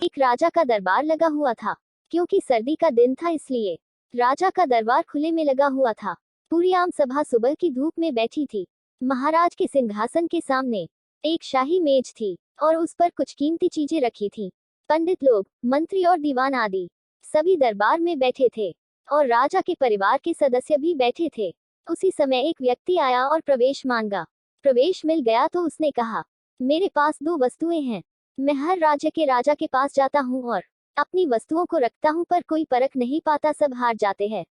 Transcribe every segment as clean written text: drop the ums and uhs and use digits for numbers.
एक राजा का दरबार लगा हुआ था। क्योंकि सर्दी का दिन था इसलिए राजा का दरबार खुले में लगा हुआ था। पूरी आम सभा सुबह की धूप में बैठी थी। महाराज के सिंहासन के सामने एक शाही मेज थी और उस पर कुछ कीमती चीजें रखी थी। पंडित लोग, मंत्री और दीवान आदि सभी दरबार में बैठे थे और राजा के परिवार के सदस्य भी बैठे थे। उसी समय एक व्यक्ति आया और प्रवेश मांगा। प्रवेश मिल गया तो उसने कहा, मेरे पास 2 वस्तुएं हैं। मैं हर राज्य के राजा के पास जाता हूँ और अपनी वस्तुओं को रखता हूँ, पर कोई परख नहीं पाता, सब हार जाते हैं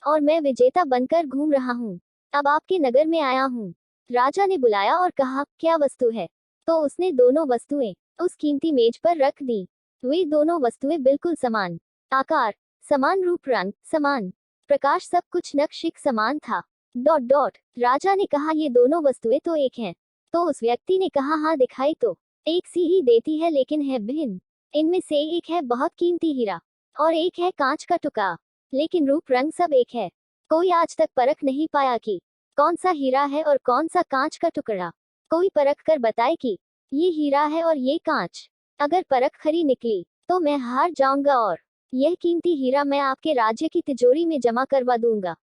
और मैं विजेता बनकर घूम रहा हूँ। अब आपके नगर में आया हूँ। राजा ने बुलाया और कहा, क्या वस्तु है? तो उसने दोनों वस्तुएं उस कीमती मेज पर रख दी। वे दोनों वस्तुएं बिल्कुल समान आकार, समान रूप, रंग समान, प्रकाश, सब कुछ नक्श समान था। डॉट डॉट राजा ने कहा, ये दोनों वस्तुएं तो एक हैं। तो उस व्यक्ति ने कहा, हाँ दिखाई तो एक सी ही देती है, लेकिन है भिन्न। इनमें से एक है बहुत कीमती हीरा और एक है कांच का टुकड़ा, लेकिन रूप रंग सब एक है। कोई आज तक परख नहीं पाया कि कौन सा हीरा है और कौन सा कांच का टुकड़ा। कोई परख कर बताए कि ये हीरा है और ये कांच। अगर परख खरी निकली तो मैं हार जाऊंगा और यह कीमती हीरा मैं आपके राज्य की तिजोरी में जमा करवा दूंगा।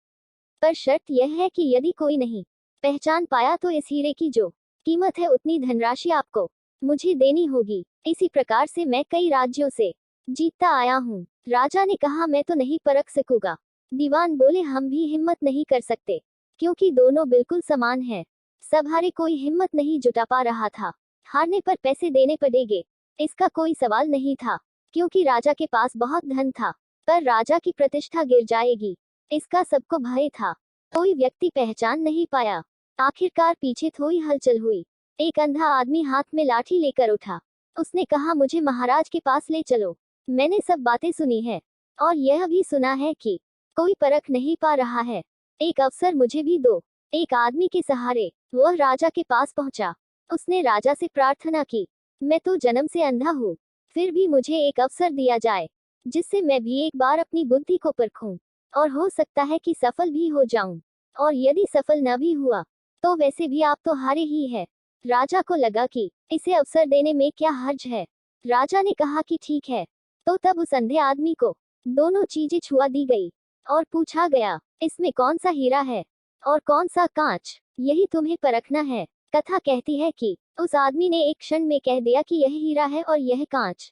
पर शर्त यह है कि यदि कोई नहीं पहचान पाया तो इस हीरे की जो कीमत है उतनी धनराशि आपको मुझे देनी होगी। इसी प्रकार से मैं कई राज्यों से जीतता आया हूँ। राजा ने कहा, मैं तो नहीं परख सकूंगा। दीवान बोले, हम भी हिम्मत नहीं कर सकते, क्योंकि दोनों बिल्कुल समान हैं। सब हारे, कोई हिम्मत नहीं जुटा पा रहा था। हारने पर पैसे देने पड़ेंगे, इसका कोई सवाल नहीं था, क्योंकि राजा के पास बहुत धन था। पर राजा की प्रतिष्ठा गिर जाएगी, इसका सबको भय था। कोई व्यक्ति पहचान नहीं पाया। आखिरकार पीछे थोड़ी हलचल हुई। एक अंधा आदमी हाथ में लाठी लेकर उठा। उसने कहा, मुझे महाराज के पास ले चलो। मैंने सब बातें सुनी है और यह भी सुना है कि कोई परख नहीं पा रहा है। एक अवसर मुझे भी दो। एक आदमी के सहारे वह राजा के पास पहुंचा। उसने राजा से प्रार्थना की, मैं तो जन्म से अंधा हूँ, फिर भी मुझे एक अवसर दिया जाए जिससे मैं भी एक बार अपनी बुद्धि को परखूं, और हो सकता है कि सफल भी हो जाऊं, और यदि सफल न भी हुआ तो वैसे भी आप तो हारे ही है। राजा को लगा कि इसे अवसर देने में क्या हर्ज है। राजा ने कहा कि ठीक है। तो तब उस अंधे आदमी को दोनों चीजें छुआ दी गई और पूछा गया, इसमें कौन सा हीरा है और कौन सा कांच, यही तुम्हें परखना है। कथा कहती है कि उस आदमी ने एक क्षण में कह दिया कि यह हीरा है और यह कांच।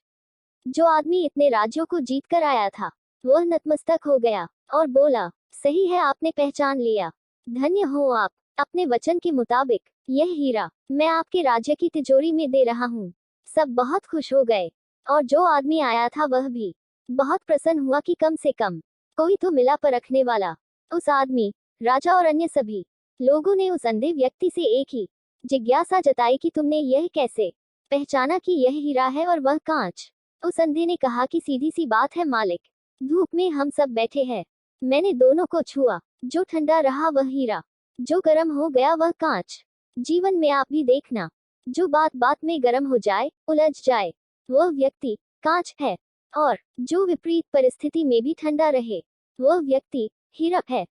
जो आदमी इतने राज्यों को जीत कर आया था वह नतमस्तक हो गया और बोला, सही है, आपने पहचान लिया। धन्य हो आप। अपने वचन के मुताबिक यह हीरा मैं आपके राज्य की तिजोरी में दे रहा हूँ। सब बहुत खुश हो गए और जो आदमी आया था वह भी बहुत प्रसन्न हुआ कि कम से कम कोई तो मिला परखने वाला। उस आदमी, राजा और अन्य सभी लोगों ने उस अंधे व्यक्ति से एक ही जिज्ञासा जताई कि तुमने यह कैसे पहचाना कि यह हीरा है और वह कांच। उस अंधे ने कहा कि सीधी सी बात है मालिक, धूप में हम सब बैठे हैं, मैंने दोनों को छुआ, जो ठंडा रहा वह हीरा, जो गर्म हो गया वह कांच। जीवन में आप भी देखना, जो बात बात में गर्म हो जाए, उलझ जाए, वह व्यक्ति कांच है, और जो विपरीत परिस्थिति में भी ठंडा रहे वह व्यक्ति हीरा है।